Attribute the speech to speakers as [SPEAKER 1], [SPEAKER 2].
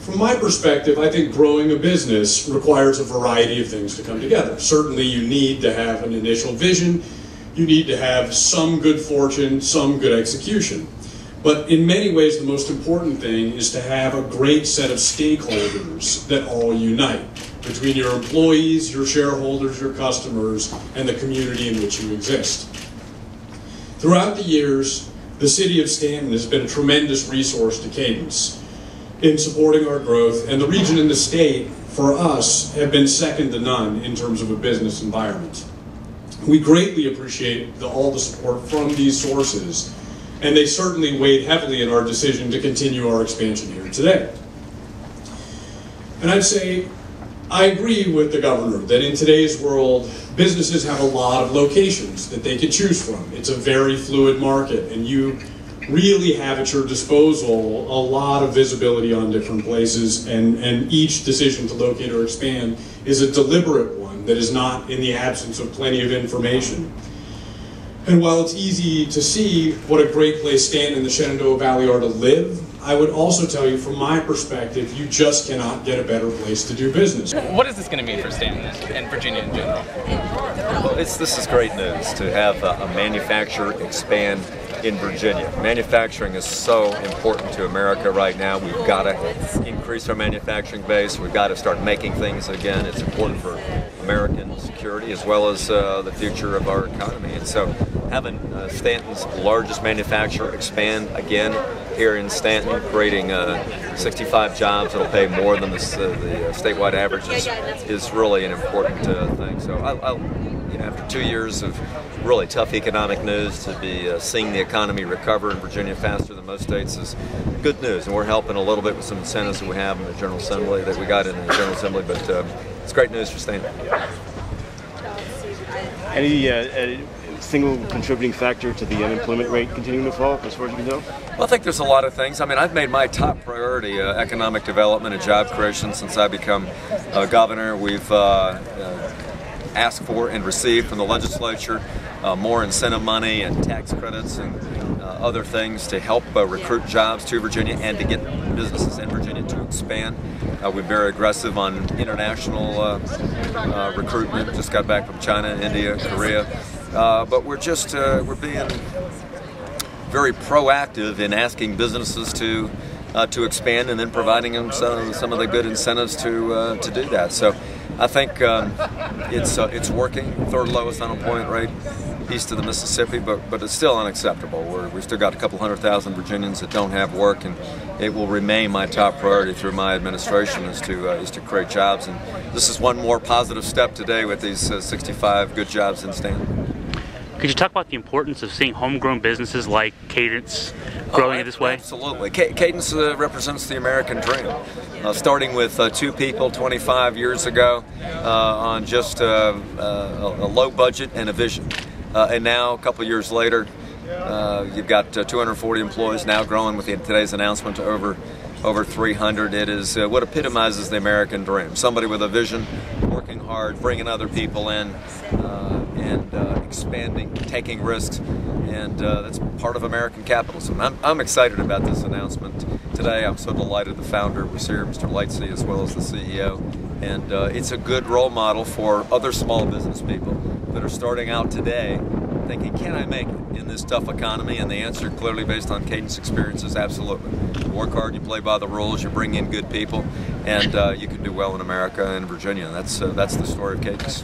[SPEAKER 1] From my perspective, I think growing a business requires a variety of things to come together. Certainly you need to have an initial vision, you need to have some good fortune, some good execution. But in many ways, the most important thing is to have a great set of stakeholders that all unite between your employees, your shareholders, your customers, and the community in which you exist. Throughout the years, the city of Staunton has been a tremendous resource to Cadence in supporting our growth, and the region and the state, for us, have been second to none in terms of a business environment. We greatly appreciate all the support from these sources, and they certainly weighed heavily in our decision to continue our expansion here today. And I'd say, I agree with the governor that in today's world, businesses have a lot of locations that they can choose from. It's a very fluid market, and you really have at your disposal a lot of visibility on different places, and each decision to locate or expand is a deliberate one that is not in the absence of plenty of information. And while it's easy to see what a great place Staunton and the Shenandoah Valley are to live, I would also tell you, from my perspective, you just cannot get a better place to do business.
[SPEAKER 2] What is this going to mean for Staunton and Virginia in general?
[SPEAKER 3] Well, this is great news to have a manufacturer expand in Virginia. Manufacturing is so important to America right now. We've got to increase our manufacturing base. We've got to start making things again. It's important for American security as well as the future of our economy. And so having Staunton's largest manufacturer expand again here in Staunton, creating 65 jobs that'll pay more than the statewide averages is really an important thing. So after 2 years of really tough economic news, to be seeing the economy recover in Virginia faster than most states is good news, and we're helping a little bit with some incentives that we have in the General Assembly, that we got in the General Assembly, but it's great news for Staunton.
[SPEAKER 4] Any single contributing factor to the unemployment rate continuing to fall, as far as you can tell?
[SPEAKER 3] Well, I think there's a lot of things. I mean, I've made my top priority economic development and job creation since I become governor. We've asked for and received from the legislature more incentive money and tax credits and other things to help recruit jobs to Virginia and to get businesses in Virginia to expand. We're very aggressive on international recruitment. Just got back from China, India, Korea. But we're being very proactive in asking businesses to expand and then providing them some of the good incentives to do that. So I think it's working. Third lowest unemployment rate east of the Mississippi, but it's still unacceptable. We've still got a couple 100,000 Virginians that don't have work, and it will remain my top priority through my administration is to create jobs. And this is one more positive step today with these 65 good jobs in Staunton.
[SPEAKER 5] Could you talk about the importance of seeing homegrown businesses like Cadence growing this way?
[SPEAKER 3] Absolutely. Cadence represents the American dream. Starting with 2 people 25 years ago on just a low budget and a vision. And now, a couple years later, you've got 240 employees, now growing with today's announcement to over 300. It is what epitomizes the American dream. Somebody with a vision, working hard, bringing other people in, and expanding, taking risks, and that's part of American capitalism. I'm excited about this announcement today. I'm so delighted the founder was here, Mr. Lightsey, as well as the CEO, and it's a good role model for other small business people that are starting out today thinking, can I make it in this tough economy? And the answer, clearly based on Cadence experience, is absolutely. You work hard, you play by the rules, you bring in good people, and you can do well in America and Virginia. That's the story of Cadence.